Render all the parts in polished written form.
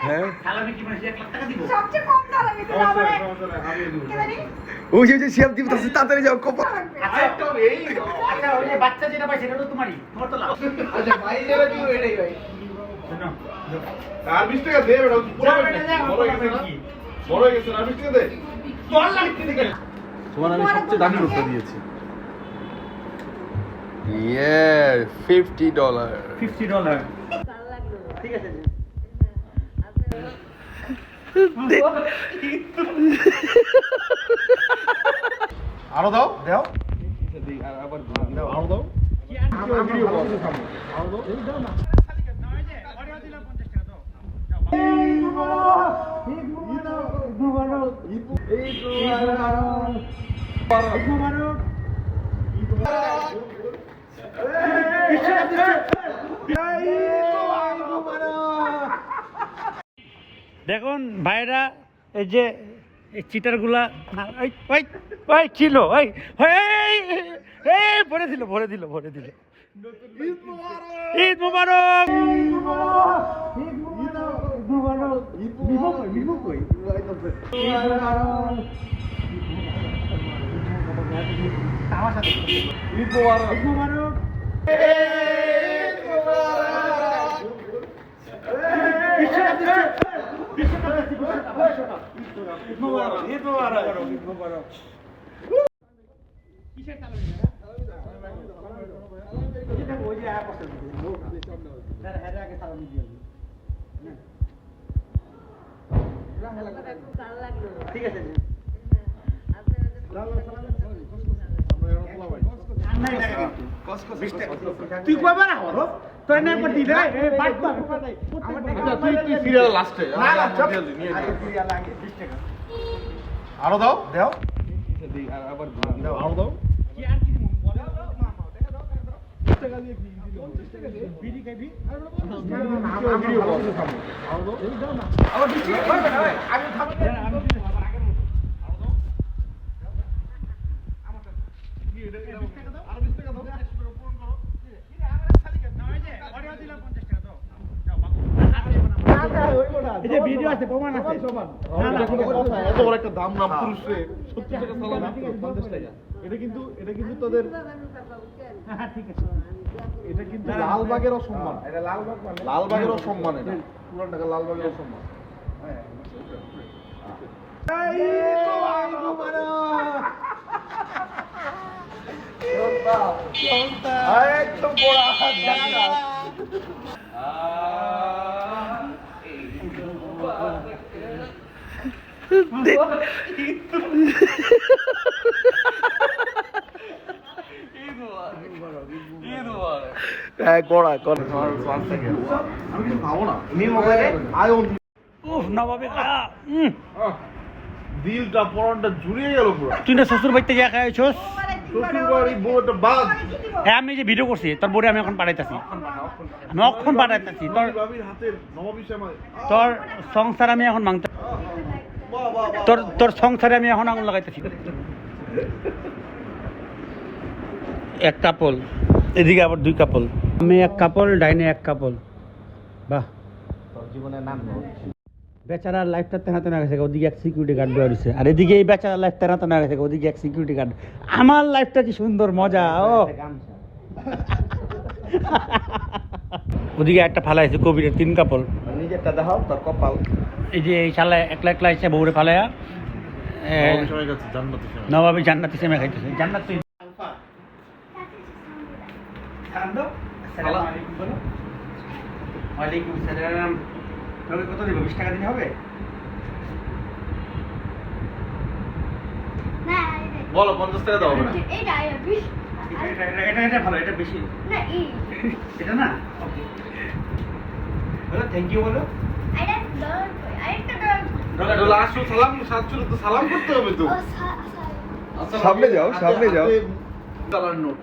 হ্যাঁ সালামি কি মানে 1 লাখ টাকা দিব? সবচেয়ে কম সালামি তো আমারে কে জানি ওই যে শিয়াব দিব তাড়াতাড়ি যাও কপাল। আচ্ছা তো এই আচ্ছা ওই যে বাচ্চা যেটা পাই সেটা তো তোমারই, তোমার তো লাভ। আচ্ছা ভাই যেটা দিব এটাই ভাই। শোনো, আর 20 টাকা দে বেটা পুরো যাও বেটা, যাও, বড় হয়ে গেছে না কি? বড় হয়ে গেছে না 20 টাকা দে তোর লাভ কি দিকে? তোমার আমি সবচেয়ে দামি নোটটা দিয়েছি। ইয়ে $50 $50 ঠিক আছে জি। আরো দাও দাও আবার আরো দাও কি আর ভিডিও কল এই দাও না। খালি কেন? না, ওই যে অডিও দিলাম 50 টাকা দাও। যাও, বাবা। দেখুন ভাইরা এই যে এই চিটারগুলা ওই ওই ওই ছিল ওই এই ভরে দিল ঈদ মুবারক আমার সাথে ঈদ মোবারক ঈদ মুবারক ঠিক আছে তুই কবে না হলো তোর না একবার দিলে আচ্ছা তুই সিরিয়াল লাস্টে আরো দাও দাও আবার আরো দাও কি আর কি বলে বিড়ি খাবি ভিডিও কল আরো দাও আবার বিড়ি আমি খাবো আমি আবার আগের মতো আরো 20 টাকা দাও পূরণ করো এই যে ভিডিও আছে প্রমাণ আছে না না এত বড় একটা দাম না পুরুষে 70 টাকা সালামি 50 টাকা এটা কিন্তু তাদের হ্যাঁ ঠিক আছে এটা কিন্তু লালবাগের অসম্মান এটা লালবাগের অসম্মান এটা পুরান টাকা লালবাগের অসম্মান একদম বড় কড়া আমি কিছু খাবো না আয় উফ নবাবে খায়া দিলটা পরনটা জুড়িয়ে গেল পুরো তুই না শ্বশুর বাড়িতে যা খাইছস শ্বশুর বাড়ি বউটা বাদ হ্যাঁ আমি যে ভিডিও করছি তোর বউরে আমি এখন পাঠাইতাছি আমি অক্ষণ পাঠাইতাছি তোর বাবির হাতের নবাবী শ্যামাই তোর সংসার আমি এখন মাংতে বাহ বাহ তোর তোর সংসারে আমি এখন আগুন লাগাইতেছি এক কাপল এদিকে আবার 2 কাপল আমি এক কাপল ডাইনে এক কাপল বাহ তোর জীবনের নাম বেচারার লাইফটা তেনাতে না গেছে ওদিকে এক সিকিউরিটি গার্ড বের হইছে আর এদিকে এই বেচারার লাইফ তেনাতে না গেছে ওদিকে এক সিকিউরিটি গার্ড আমার লাইফটা কি সুন্দর মজা ও ওদিকে একটা ফালা আছে কোভিডের 3 কাপল নিজেরটা দেখাও তোর কপাল এই যে এই শালা একলা একলা এসে বউরে ফালায়া নবাবী জান্নাতি সেমে খাইতেছে জান্নাতি ওয়ালাইকুম সালাম তোকে কত দিব 20 টাকা দিলে হবে না বলো 50 টাকা দাও না এটা 20 এটা ভালো এটা বেশি না এই এটা না ওকে বলো থ্যাংক ইউ বলো আরেকটা লাস্ট সালাম সাতচুর তো সালাম করতে হবে তো সামনে যাও সামনে যাও ডলার নোট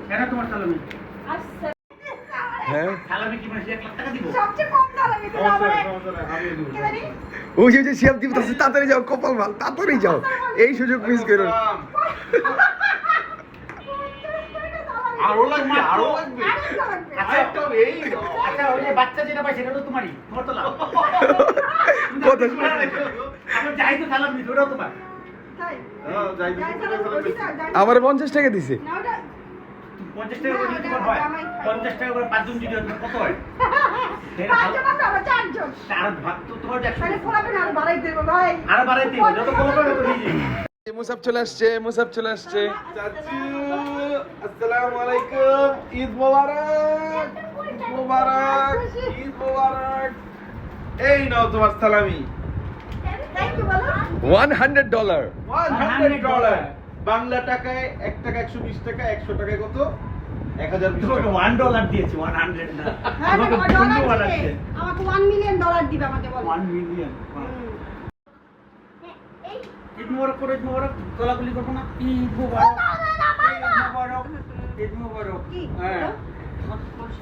কেন তোমার সালামি আচ্ছা হ্যাঁ সালামি কি মানে 1 লাখ টাকা দিব সবচেয়ে কম সালামি তো আমারে কে জানি ওই যে শিয়াব দিব তাড়াতাড়ি যাও কপাল মাল তাড়াতাড়ি যাও এই সুযোগ মিস করো আরো লাগবে, আরো লাগবে। আরেকটা লাগবে। আরেকটা এই নাও। আচ্ছা ওই যে বাচ্চা যেটা পাই সেটা তো তোমারই, তোমার তো লাভ। কত আমার যাই তো সালাম দিই, ওটাও তোমার। তাই? হ্যাঁ, যাই দিছি, যাই তাহলে তাহলে ওই বেশি। দিটা, যাই। আমার 50 টাকা দিছে না, ওটা- 50 টাকা করে যদি তোমার হয়, 50 টাকা করে 5 জন যদি হয়, তোমার কত হয়? পাঁচজন আমরা, আমরা চারজন। আর ভাগ তো তোমার 100 তাহলে পোলাপেন আরো বাড়াই দেবো, ভাই। আরো বাড়াই দিই, যত কম হবে তত নিজে। মুসাফ চলে আসছে, মুসাফ চলে আসছে। চাচু, আসসালামু আলাইকুম। ঈদ মোবারক। ঈদ মোবারক। ঈদ মোবারক। এই নাও তোমার সালামি। Thank you, বলো। $100 $100 বাংলা টাকায় 1 টাকা 120 টাকা, 100 টাকায় কত? 1020 তোমাকে টাকা। $1 দিয়েছি, 100 না। হ্যাঁ, আমাকে না, $2 ডলার দিয়েছে। দিবে। আমাকে $1 million দিবে আমাকে বলো। 1 মিলিয়ন। হুম। ঈদ মোবারক করে, ঈদ মোবারক। কোলাকুলি করবো না? ঈদ মোবারক। ঈদ মোবারক। ঈদ মোবারক। কি? হ্যাঁ।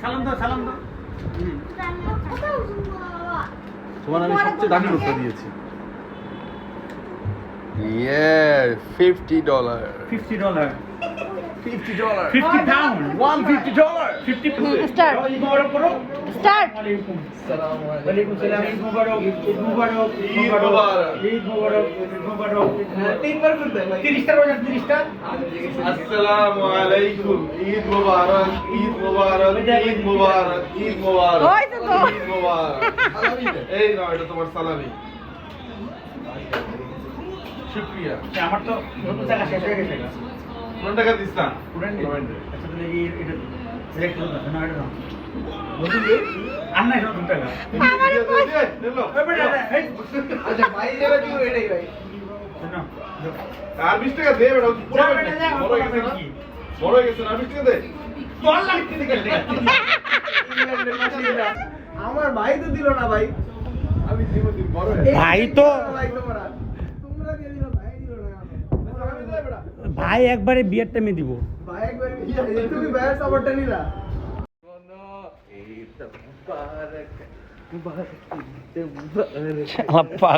সালাম দাও, সালাম দাও। হুম। তোমার আমি সবচেয়ে দামি নোটটা দিয়েছি। Yeah, $50. $50. $50 50 pound. $150 50 Start. ঈদ মোবারক করো। Start. ওয়ালাইকুম আসসালামু আলাইকুম। ওয়ালাইকুম সালাম। ঈদ মোবারক, ঈদ মোবারক, ঈদ মোবারক। ঈদ মোবারক, ঈদ মোবারক। তিনবার করতে ভাই। 30টা বাজার, 30টা। আসসালামু আলাইকুম। ঈদ মোবারক। ঈদ মোবারক। ঈদ মোবারক। ঈদ মোবারক। হয়েছে তো। ঈদ মোবারক। এই নাও, এটা তোমার সালামি। শুকরিয়া। আমার তো নতুন টাকা শেষ হয়ে গেছে। কোন টাকা দিস না? পুরান দিন। আচ্ছা তাহলে এটা সিলেক্ট করুন না, না এটা নাও। নতুন দিন? আর নাই নতুন টাকা। আচ্ছা ভাই যেটা দিব এটাই ভাই। নাও, দাও। আর 20 টাকা দে বেটা, পুরো যাও, বেটা, যাও, বড় হয়ে গেছে না? কি? বড় হয়ে গেছে না? 20 টাকা দে। তোর লাগ কি দিকে টাকা? আমার ভাই তো দিল না ভাই। আমি দিব বড় হয়ে। ভাই তো ভাই তোমরা তোমরা দিয়ে দিল, ভাই দিল না। সালামি দে বেটা। ভাই একবারে বিয়ের টাইমে দিব। ভাই একবার তুমি ভাইয়ের সাপোর্টটা নিলা। শালা পাগল।